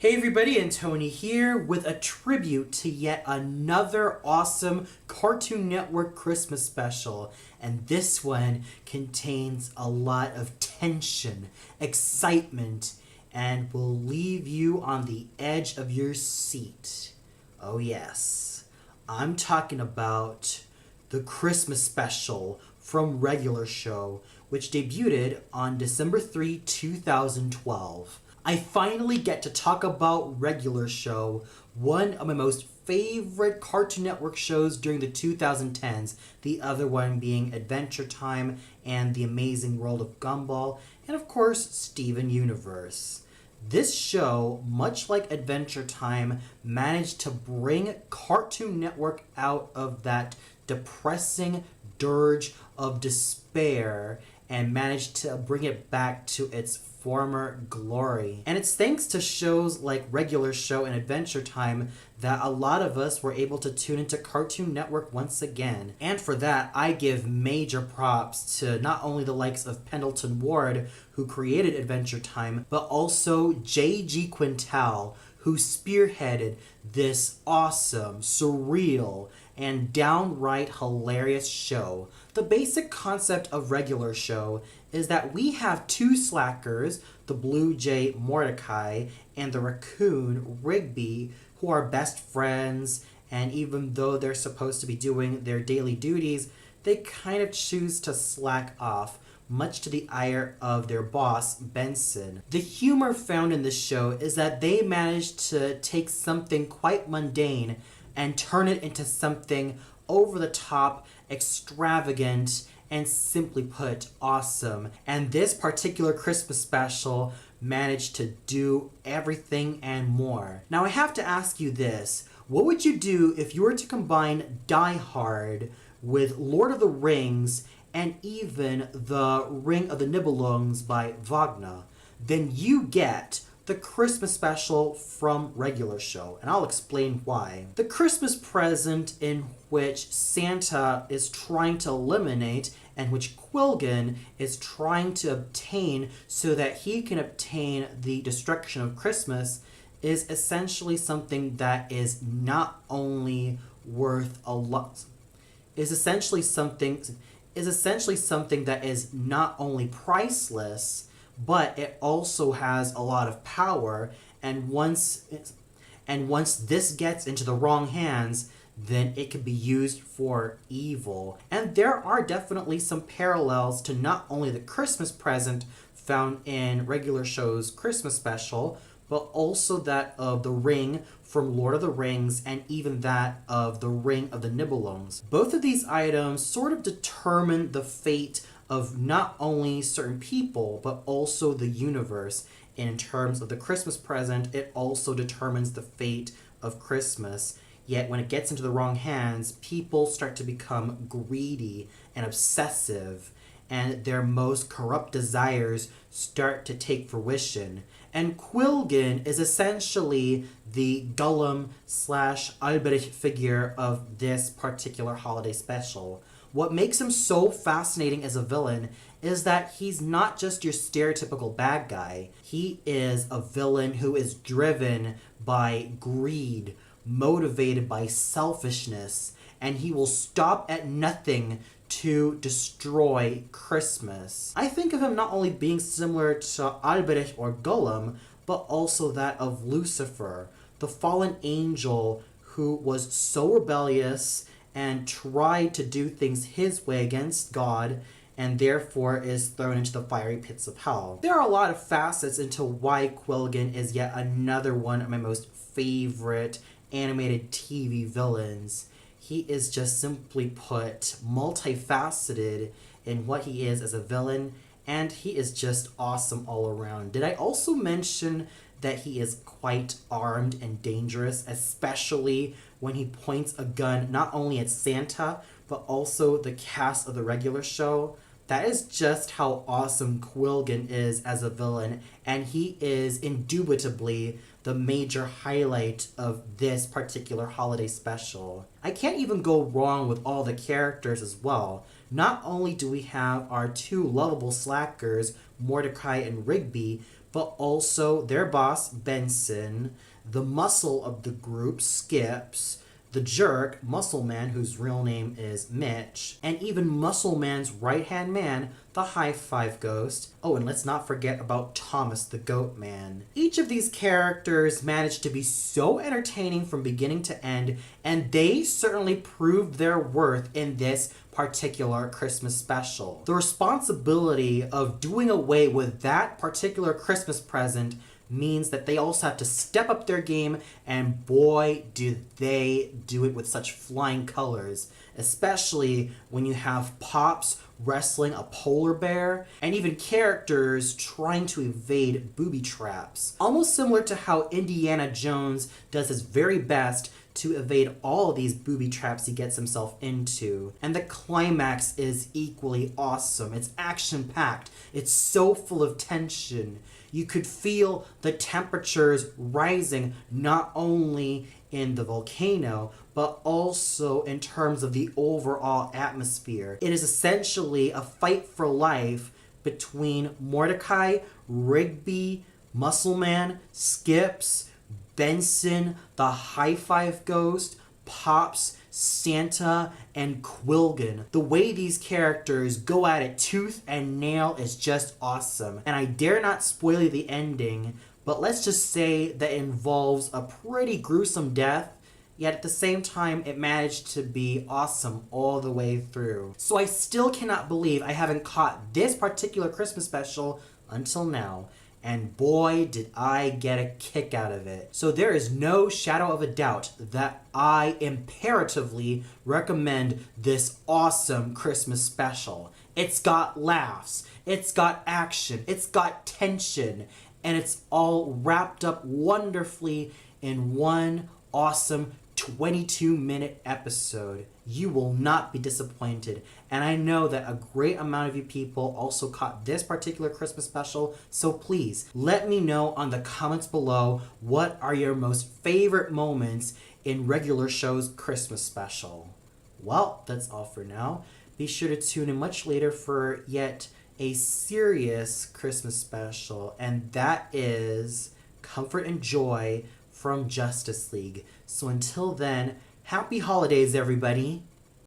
Hey everybody, and Tony here with a tribute to yet another awesome Cartoon Network Christmas special. And this one contains a lot of tension, excitement, and will leave you on the edge of your seat. Oh yes, I'm talking about the Christmas special from Regular Show, which debuted on December 3, 2012. I finally get to talk about Regular Show, one of my most favorite Cartoon Network shows during the 2010s, the other one being Adventure Time and The Amazing World of Gumball, and of course, Steven Universe. This show, much like Adventure Time, managed to bring Cartoon Network out of that depressing dirge of despair and managed to bring it back to its former glory. And it's thanks to shows like Regular Show and Adventure Time that a lot of us were able to tune into Cartoon Network once again. And for that, I give major props to not only the likes of Pendleton Ward, who created Adventure Time, but also JG Quintel, who spearheaded this awesome, surreal, and downright hilarious show. The basic concept of Regular Show is that we have two slackers, the Blue Jay Mordecai and the raccoon Rigby, who are best friends, and even though they're supposed to be doing their daily duties, they kind of choose to slack off, much to the ire of their boss, Benson. The humor found in this show is that they managed to take something quite mundane and turn it into something over the top, extravagant, and simply put, awesome. And this particular Christmas special managed to do everything and more. Now I have to ask you this. What would you do if you were to combine Die Hard with Lord of the Rings and even the Ring of the Nibelungs by Wagner? Then you get the Christmas special from Regular Show, and I'll explain why. The Christmas present in which Santa is trying to eliminate and which Quilgan is trying to obtain so that he can obtain the destruction of Christmas is essentially something that is not only worth a lot, is essentially something that is not only priceless, but it also has a lot of power, and once this gets into the wrong hands, then it can be used for evil. And there are definitely some parallels to not only the Christmas present found in Regular Show's Christmas special, but also that of the ring from Lord of the Rings and even that of the Ring of the Nibelungs. Both of these items sort of determine the fate of not only certain people, but also the universe. In terms of the Christmas present, it also determines the fate of Christmas. Yet when it gets into the wrong hands, people start to become greedy and obsessive, and their most corrupt desires start to take fruition. And Quilgan is essentially the Gollum / Albrecht figure of this particular holiday special. What makes him so fascinating as a villain is that he's not just your stereotypical bad guy. He is a villain who is driven by greed, motivated by selfishness, and he will stop at nothing to destroy Christmas. I think of him not only being similar to Albrecht or Gollum, but also that of Lucifer, the fallen angel who was so rebellious and tried to do things his way against God, and therefore is thrown into the fiery pits of hell. There are a lot of facets into why Quilgan is yet another one of my most favorite animated TV villains. He is just simply put multifaceted in what he is as a villain, and he is just awesome all around. Did I also mention that he is quite armed and dangerous, especially when he points a gun not only at Santa, but also the cast of the Regular Show? That is just how awesome Quilgan is as a villain, and he is indubitably the major highlight of this particular holiday special. I can't even go wrong with all the characters as well. Not only do we have our two lovable slackers, Mordecai and Rigby, but also their boss, Benson, the muscle of the group, Skips, the jerk, Muscle Man, whose real name is Mitch, and even Muscle Man's right-hand man, the High Five Ghost. Oh, and let's not forget about Thomas the Goat Man. Each of these characters managed to be so entertaining from beginning to end, and they certainly proved their worth in this particular Christmas special. The responsibility of doing away with that particular Christmas present means that they also have to step up their game, and boy, do they do it with such flying colors, especially when you have Pops wrestling a polar bear, and even characters trying to evade booby traps. Almost similar to how Indiana Jones does his very best to evade all of these booby traps he gets himself into. And the climax is equally awesome. It's action-packed. It's so full of tension. You could feel the temperatures rising not only in the volcano, but also in terms of the overall atmosphere. It is essentially a fight for life between Mordecai, Rigby, Muscle Man, Skips, Benson, the High Five Ghost, Pops, Santa, and Quilgan. The way these characters go at it tooth and nail is just awesome. And I dare not spoil you the ending, but let's just say that it involves a pretty gruesome death, yet at the same time it managed to be awesome all the way through. So I still cannot believe I haven't caught this particular Christmas special until now. And boy, did I get a kick out of it. So there is no shadow of a doubt that I imperatively recommend this awesome Christmas special. It's got laughs, it's got action, it's got tension, and it's all wrapped up wonderfully in one awesome 22-minute episode. You will not be disappointed. And I know that a great amount of you people also caught this particular Christmas special, so please let me know on the comments below what are your most favorite moments in regular show's Christmas special. Well, that's all for now. Be sure to tune in much later for yet a serious Christmas special, and that is Comfort and Joy from Justice League. So until then, happy holidays, everybody.